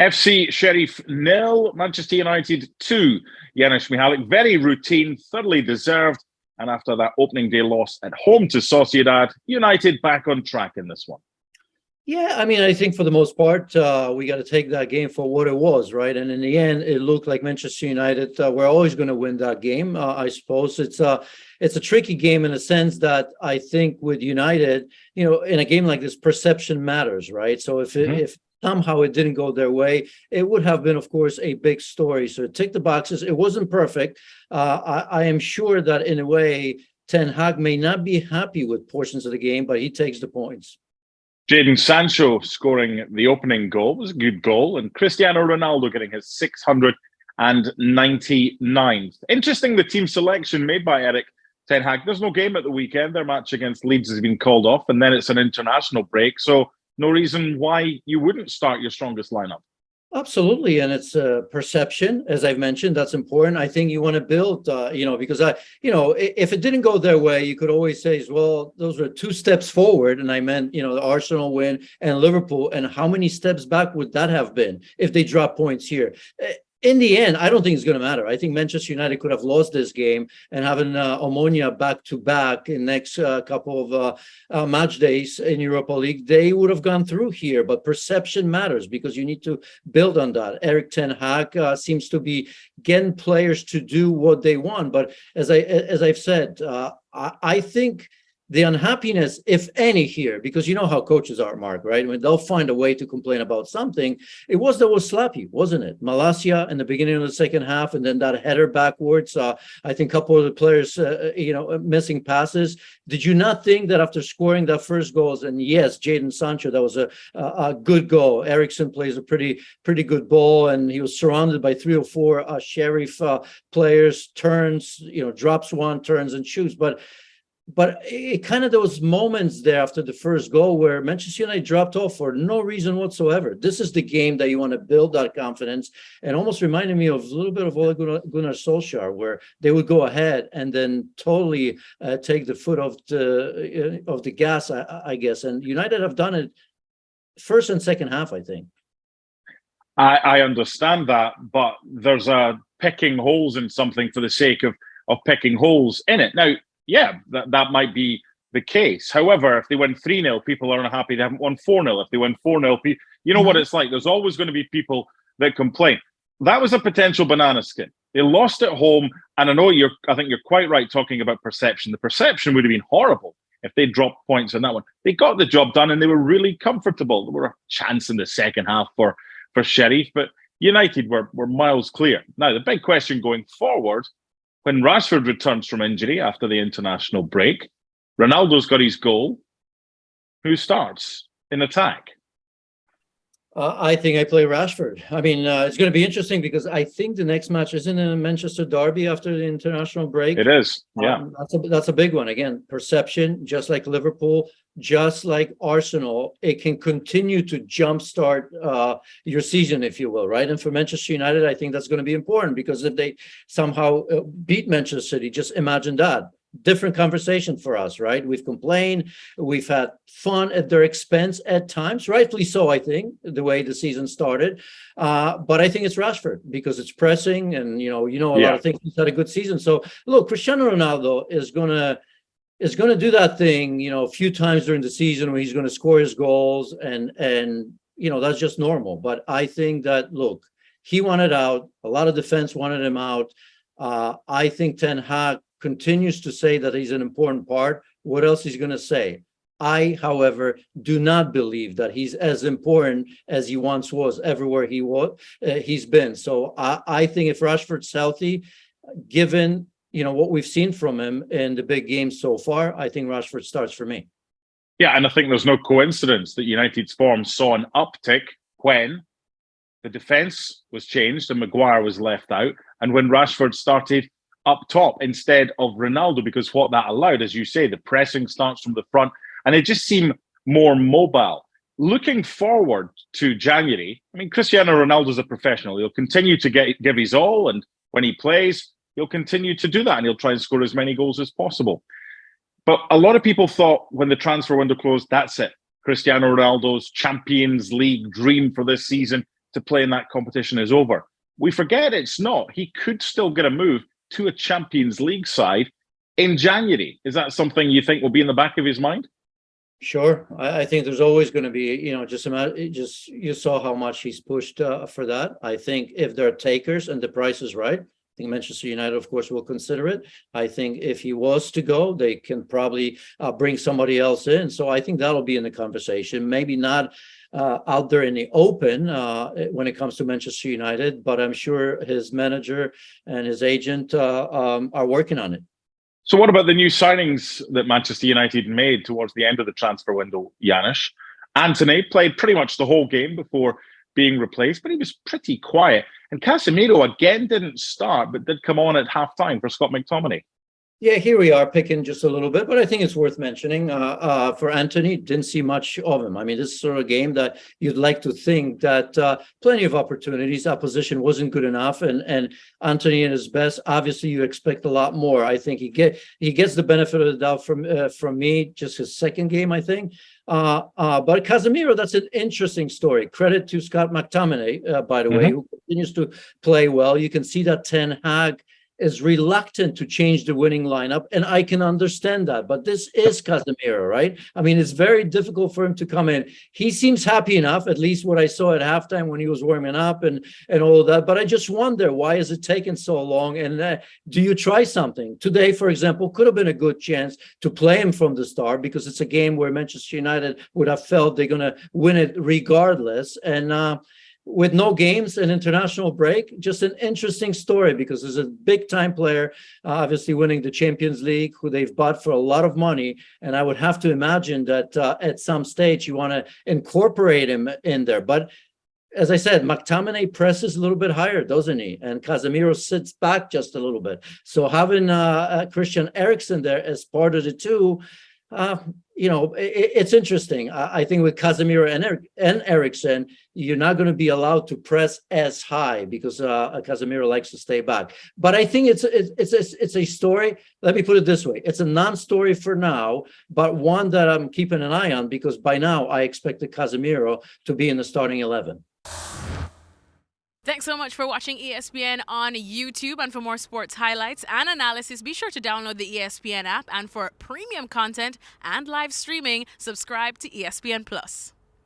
FC Sheriff 0, Manchester United 2. Janusz Michallik, very routine, thoroughly deserved. And after that opening day loss at home to Sociedad, United back on track in this one. Yeah, I mean, I think for the most part, we got to take that game for what it was, right? And in the end, it looked like Manchester United were always going to win that game. I suppose it's a tricky game in a sense that I think with United, in a game like this, perception matters, right? So if somehow it didn't go their way, it would have been, of course, a big story. So tick the boxes. It wasn't perfect. I am sure that in a way, Ten Hag may not be happy with portions of the game, but he takes the points. Jadon Sancho scoring the opening goal was a good goal, and Cristiano Ronaldo getting his 699th. Interesting, the team selection made by Erik Ten Hag. There's no game at the weekend. Their match against Leeds has been called off, and then it's an international break. So no reason why you wouldn't start your strongest lineup. Absolutely, and it's perception, as I've mentioned. That's important. I think you want to build, because if it didn't go their way, you could always say, well, those were 2 steps forward, and I meant, the Arsenal win and Liverpool, and how many steps back would that have been if they drop points here? In the end, I don't think it's going to matter. I think Manchester United could have lost this game, and having Omonia back-to-back in next couple of match days in Europa League, they would have gone through here. But perception matters because you need to build on that. Erik Ten Hag seems to be getting players to do what they want. But as I've said, I think the unhappiness, if any, here, because you know how coaches are, Mark, right? I mean, they'll find a way to complain about something. It was that was sloppy, wasn't it? Malacia in the beginning of the second half, and then that header backwards. I think a couple of the players, missing passes. Did you not think that after scoring that first goals, and yes, Jadon Sancho, that was a good goal. Eriksen plays a pretty good ball, and he was surrounded by 3 or 4 Sheriff players, turns, drops one, turns and shoots. But it kind of those moments there after the first goal where Manchester United dropped off for no reason whatsoever. This is the game that you want to build that confidence, and almost reminded me of a little bit of Ole Gunnar Solskjaer, where they would go ahead and then totally take the foot off the gas, I guess. And United have done it first and second half, I think. I understand that, but there's a picking holes in something for the sake of picking holes in it. Now, yeah, that might be the case. However, if they win 3-0, people are unhappy they haven't won 4-0. If they win 4-0, you know what it's like. There's always going to be people that complain. That was a potential banana skin. They lost at home, and I think you're quite right talking about perception. The perception would have been horrible if they dropped points on that one. They got the job done, and they were really comfortable. There were a chance in the second half for Sheriff, but United were miles clear. Now, the big question going forward, when Rashford returns from injury after the international break, Ronaldo's got his goal. Who starts in attack? I think I play Rashford. I mean, it's going to be interesting because I think the next match isn't in a Manchester derby after the international break. It is, yeah. That's a big one. Again, perception, just like Liverpool, just like Arsenal, it can continue to jumpstart your season, if you will, right? And for Manchester United, I think that's going to be important because if they somehow beat Manchester City, just imagine that. Different conversation for us, right? We've complained, we've had fun at their expense at times, rightfully so, I think, the way the season started. But I think it's Rashford because it's pressing, and a lot of things. He's had a good season. So look, Cristiano Ronaldo is gonna do that thing, a few times during the season where he's going to score his goals, and that's just normal. But I think that look, he wanted out. A lot of defense wanted him out. I think Ten Hag continues to say that he's an important part. What else he's going to say? I, however, do not believe that he's as important as he once was everywhere he's been. So I think if Rashford's healthy, given what we've seen from him in the big games so far, I think Rashford starts for me. Yeah, and I think there's no coincidence that United's form saw an uptick when the defence was changed and Maguire was left out, and when Rashford started up top instead of Ronaldo, because what that allowed, as you say, the pressing starts from the front, and it just seemed more mobile. Looking forward to January, I mean, Cristiano Ronaldo's a professional. He'll continue to give his all, and when he plays, he'll continue to do that, and he'll try and score as many goals as possible. But a lot of people thought when the transfer window closed, that's it. Cristiano Ronaldo's Champions League dream for this season to play in that competition is over. We forget it's not. He could still get a move to a Champions League side in January. Is that something you think will be in the back of his mind? Sure. I think there's always going to be, just you saw how much he's pushed for that. I think if there are takers and the price is right, I think Manchester United, of course, will consider it. I think if he was to go, they can probably bring somebody else in. So I think that'll be in the conversation. Maybe not out there in the open when it comes to Manchester United, but I'm sure his manager and his agent are working on it. So what about the new signings that Manchester United made towards the end of the transfer window, Janusz? Antony played pretty much the whole game before being replaced, but he was pretty quiet. And Casemiro again didn't start, but did come on at half-time for Scott McTominay. Yeah, here we are picking just a little bit, but I think it's worth mentioning. For Antony, didn't see much of him. I mean, this is sort of a game that you'd like to think that plenty of opportunities, opposition wasn't good enough, and Antony in his best. Obviously, you expect a lot more. I think he gets the benefit of the doubt from me. Just his second game, I think. But Casemiro, that's an interesting story. Credit to Scott McTominay, by the way, who continues to play well. You can see that Ten Hag is reluctant to change the winning lineup, and I can understand that. But this is Casemiro, right? I mean, it's very difficult for him to come in. He seems happy enough, at least what I saw at halftime when he was warming up and all of that. But I just wonder, why is it taking so long? And do you try something? Today, for example, could have been a good chance to play him from the start, because it's a game where Manchester United would have felt they're going to win it regardless. And with no games, an international break, just an interesting story, because there's a big time player, obviously winning the Champions League, who they've bought for a lot of money. And I would have to imagine that at some stage you want to incorporate him in there. But as I said, McTominay presses a little bit higher, doesn't he? And Casemiro sits back just a little bit. So having Christian Eriksen there as part of the two, it's interesting. I think with Casemiro and Eriksen, you're not going to be allowed to press as high, because Casemiro likes to stay back. But I think it's a story. Let me put it this way: it's a non-story for now, but one that I'm keeping an eye on, because by now I expected Casemiro to be in the starting 11. Thanks so much for watching ESPN on YouTube. And for more sports highlights and analysis, be sure to download the ESPN app. And for premium content and live streaming, subscribe to ESPN Plus.